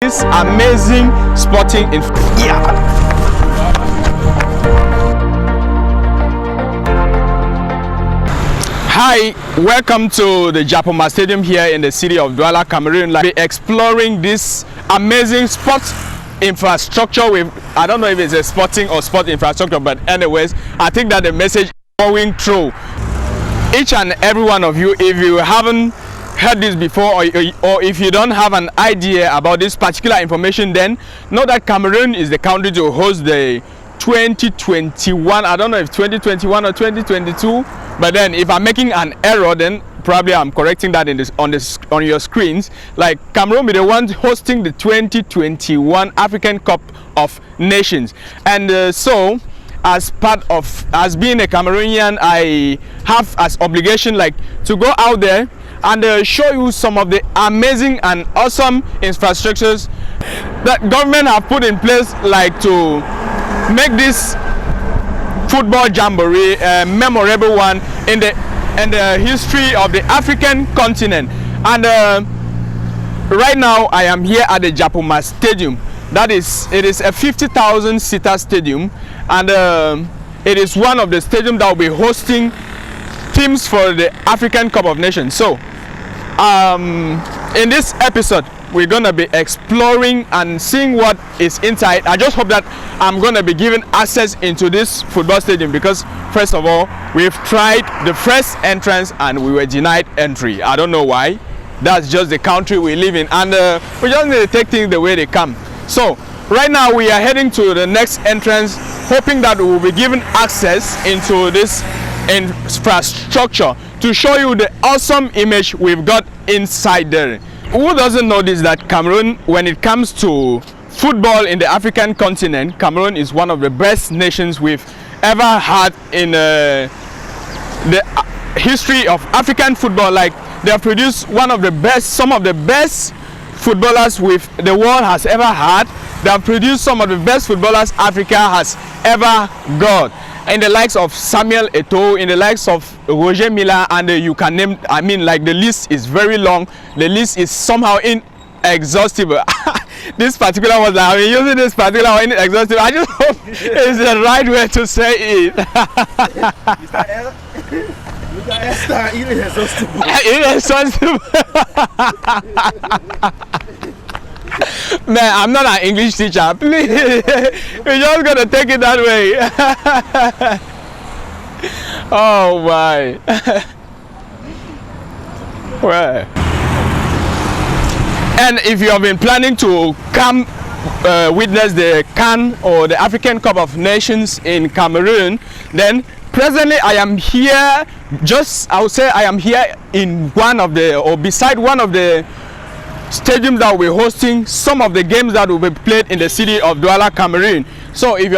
this amazing sporting Hi, welcome to the JAPOMA Stadium here in the city of Douala, Cameroon. We're exploring this amazing sports infrastructure with, I don't know if it's a sporting or sport infrastructure, but anyways, I think that the message is going through. Each and every one of you, if you haven't heard this before, or if you don't have an idea about this particular information, then know that Cameroon is the country to host the 2021, I don't know if 2021 or 2022, but then if I'm making an error, then probably I'm correcting that in on your screens. Like, Cameroon will be the one hosting the 2021 African Cup of Nations. And so as being a Cameroonian, I have as obligation like to go out there and show you some of the amazing and awesome infrastructures that government have put in place, like to make this football jamboree a memorable one in the history of the African continent. And right now I am here at the JAPOMA Stadium. It is a 50,000 seater stadium, and it is one of the stadiums that will be hosting teams for the African Cup of Nations. So in this episode we're gonna be exploring and seeing what is inside. I just hope that I'm gonna be given access into this football stadium, because first of all, we've tried the first entrance and we were denied entry. I don't know why. That's just the country we live in, and we just need to take things the way they come. So right now we are heading to the next entrance, hoping that we will be given access into this infrastructure to show you the awesome image we've got inside there. Who doesn't know this, that Cameroon, when it comes to football in the African continent, Cameroon is one of the best nations we've ever had in the history of African football. Like, they have produced some of the best footballers the world has ever had. They have produced some of the best footballers Africa has ever got, in the likes of Samuel Eto'o, in the likes of Roger Mila, and you can name, I mean, like, the list is very long. The list is somehow inexhaustible. This particular one, I mean, using this particular one, inexhaustible, I just hope it's the right way to say it. Inexhaustible. Man, I'm not an English teacher, please. We're just gonna take it that way. Oh my. Well, and if you have been planning to come witness the CAN, or the African Cup of Nations, in Cameroon, then presently I am here, I would say I am here in beside one of the stadiums that will be hosting some of the games that will be played in the city of Douala, Cameroon. So if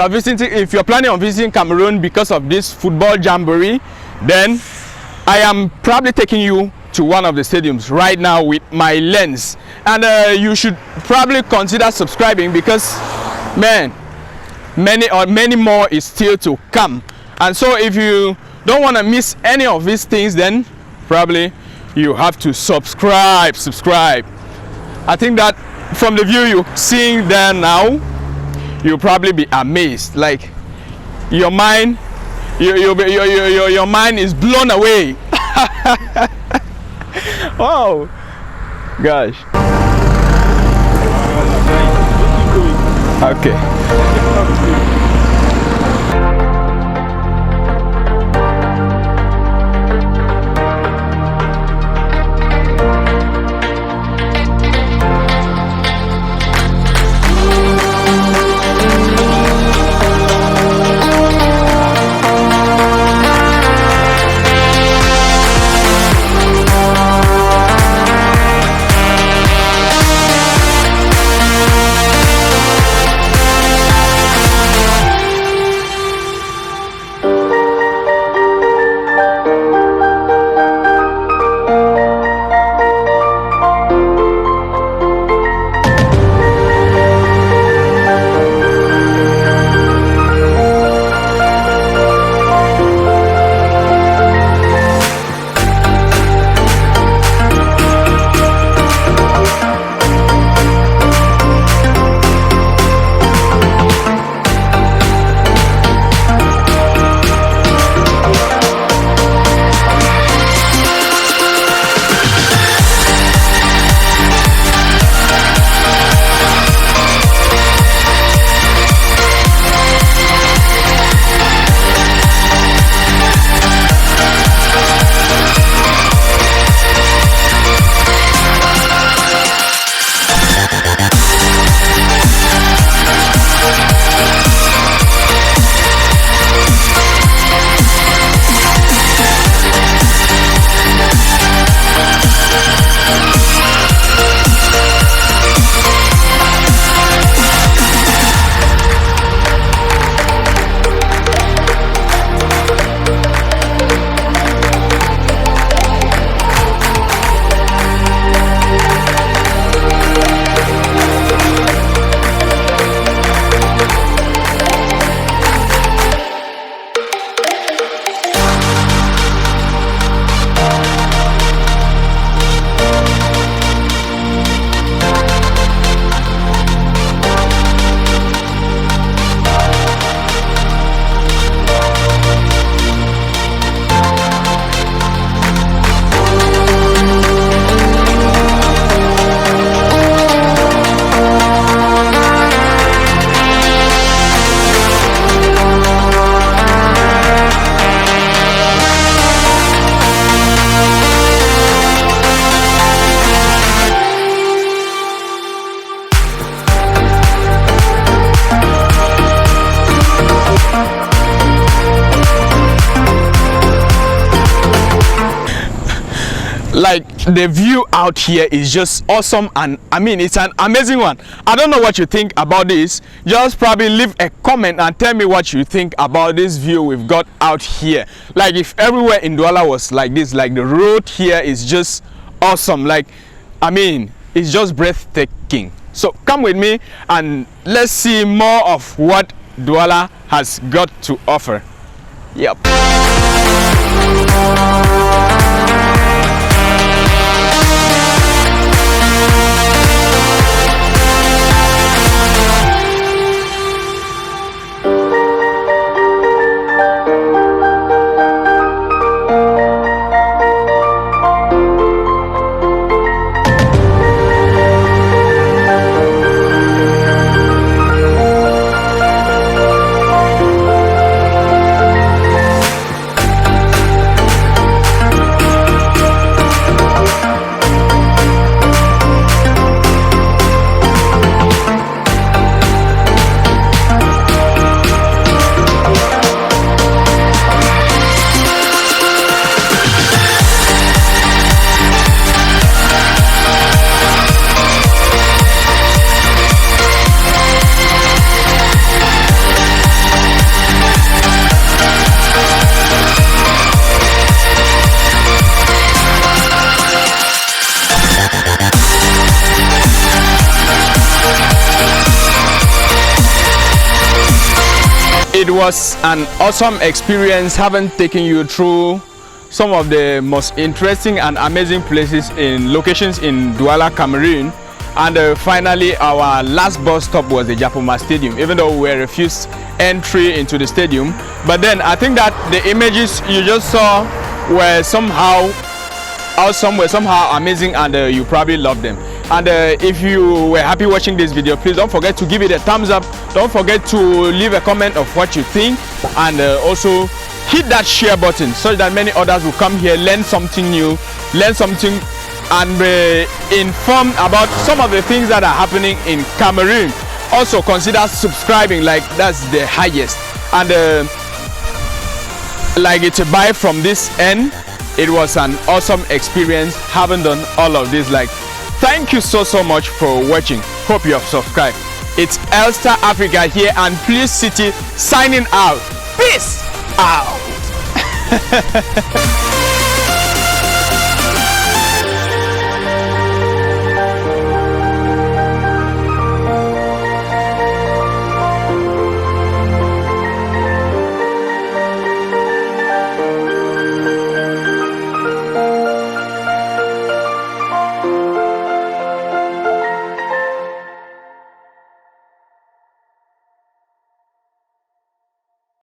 you're planning on visiting Cameroon because of this football jamboree, then I am probably taking you to one of the stadiums right now with my lens. And you should probably consider subscribing, because man, many more is still to come. And so if you don't want to miss any of these things, then probably you have to subscribe. I think that from the view you're seeing there now, you'll probably be amazed. Like, your mind is blown away. Oh gosh. Okay. like the view out here is just awesome, and I mean it's an amazing one. I don't know what you think about this. Just probably leave a comment and tell me what you think about this view we've got out here. Like if everywhere in Douala was like this, like the road here is just awesome. Like I mean it's just breathtaking. So come with me and let's see more of what Douala has got to offer. Yep. It was an awesome experience having taken you through some of the most interesting and amazing places in locations in Douala, Cameroon. And finally our last bus stop was the JAPOMA Stadium, even though we refused entry into the stadium. But then I think that the images you just saw were somehow awesome, were somehow amazing, and you probably loved them. And if you were happy watching this video, please don't forget to give it a thumbs up. Don't forget to leave a comment of what you think, and also hit that share button so that many others will come here, learn something new, learn something, and be informed about some of the things that are happening in Cameroon. Also consider subscribing, like that's the highest. And like it's a bye from this end. It was an awesome experience having done all of this. Like, thank you so much for watching. Hope you have subscribed. It's Elstar Africa here, and Please City signing out. Peace out.